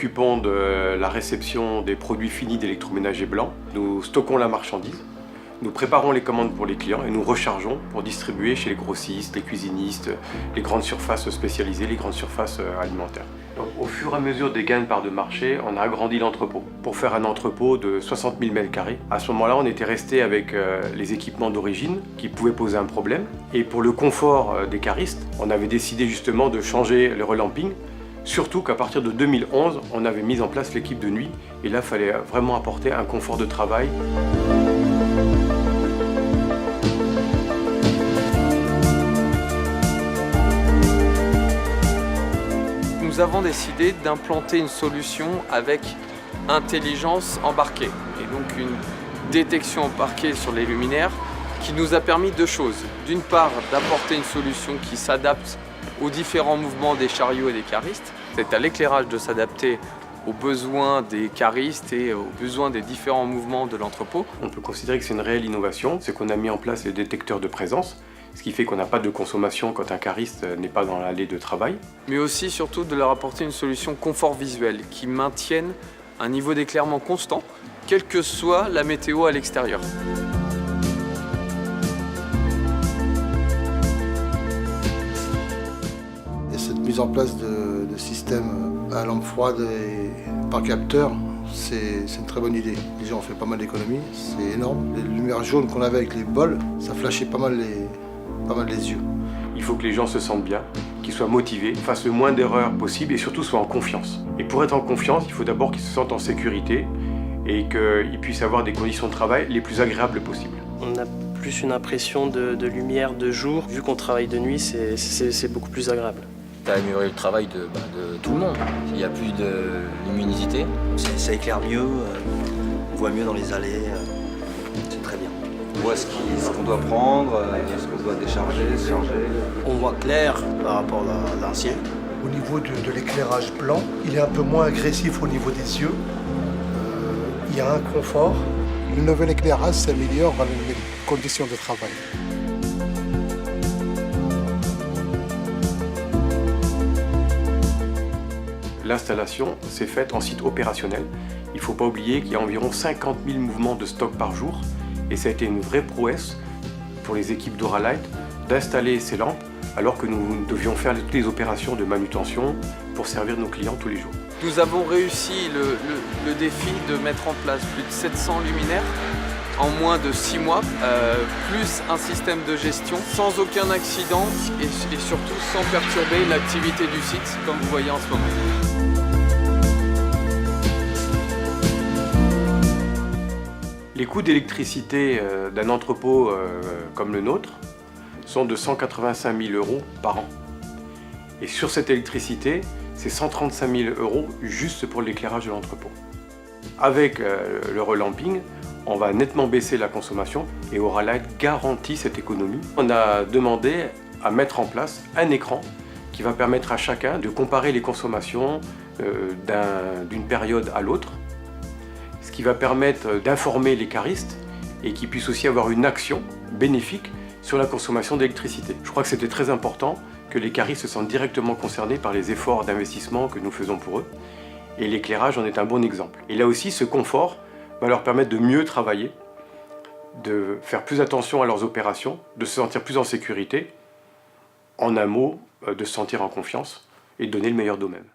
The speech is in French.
occupons de la réception des produits finis d'électroménager blanc. Nous stockons la marchandise, nous préparons les commandes pour les clients et nous rechargeons pour distribuer chez les grossistes, les cuisinistes, les grandes surfaces spécialisées, les grandes surfaces alimentaires. Donc, au fur et à mesure des gains de parts de marché, on a agrandi l'entrepôt pour faire un entrepôt de 60 000 m². À ce moment-là, on était resté avec les équipements d'origine qui pouvaient poser un problème. Et pour le confort des caristes, on avait décidé justement de changer le relamping. Surtout qu'à partir de 2011, on avait mis en place l'équipe de nuit. Et là, il fallait vraiment apporter un confort de travail. Nous avons décidé d'implanter une solution avec intelligence embarquée et donc une détection embarquée sur les luminaires qui nous a permis deux choses. D'une part, d'apporter une solution qui s'adapte aux différents mouvements des chariots et des caristes. C'est à l'éclairage de s'adapter aux besoins des caristes et aux besoins des différents mouvements de l'entrepôt. On peut considérer que c'est une réelle innovation, c'est qu'on a mis en place les détecteurs de présence, ce qui fait qu'on n'a pas de consommation quand un cariste n'est pas dans l'allée de travail. Mais aussi surtout de leur apporter une solution confort visuel qui maintienne un niveau d'éclairement constant, quelle que soit la météo à l'extérieur. Et cette mise en place de systèmes à lampe froide et par capteur, c'est une très bonne idée. Déjà on fait pas mal d'économies, c'est énorme. Les lumières jaunes qu'on avait avec les bols, ça flashait pas mal les yeux. Il faut que les gens se sentent bien, qu'ils soient motivés, fassent le moins d'erreurs possible et surtout soient en confiance. Et pour être en confiance, il faut d'abord qu'ils se sentent en sécurité et qu'ils puissent avoir des conditions de travail les plus agréables possibles. On a plus une impression de lumière de jour. Vu qu'on travaille de nuit, c'est beaucoup plus agréable. Ça a amélioré le travail de tout le monde. Il n'y a plus de luminosité. Ça éclaire mieux, on voit mieux dans les allées, c'est très bien. On voit ce qu'on doit prendre, ce qu'on doit décharger, charger. On voit clair par rapport à l'ancien. Au niveau de l'éclairage blanc, il est un peu moins agressif au niveau des yeux. Il y a un confort. Le nouvel éclairage s'améliore dans les conditions de travail. L'installation s'est faite en site opérationnel. Il ne faut pas oublier qu'il y a environ 50 000 mouvements de stock par jour et ça a été une vraie prouesse pour les équipes d'Auralight d'installer ces lampes alors que nous devions faire toutes les opérations de manutention pour servir nos clients tous les jours. Nous avons réussi le défi de mettre en place plus de 700 luminaires en moins de 6 mois, plus un système de gestion sans aucun accident et surtout sans perturber l'activité du site comme vous voyez en ce moment. Les coûts d'électricité d'un entrepôt comme le nôtre sont de 185 000 € par an. Et sur cette électricité, c'est 135 000 € juste pour l'éclairage de l'entrepôt. Avec le relamping, on va nettement baisser la consommation et Auralight garantit cette économie. On a demandé à mettre en place un écran qui va permettre à chacun de comparer les consommations d'une période à l'autre, ce qui va permettre d'informer les caristes et qu'ils puissent aussi avoir une action bénéfique sur la consommation d'électricité. Je crois que c'était très important que les caristes se sentent directement concernés par les efforts d'investissement que nous faisons pour eux. Et l'éclairage en est un bon exemple. Et là aussi, ce confort va leur permettre de mieux travailler, de faire plus attention à leurs opérations, de se sentir plus en sécurité, en un mot, de se sentir en confiance et de donner le meilleur d'eux-mêmes.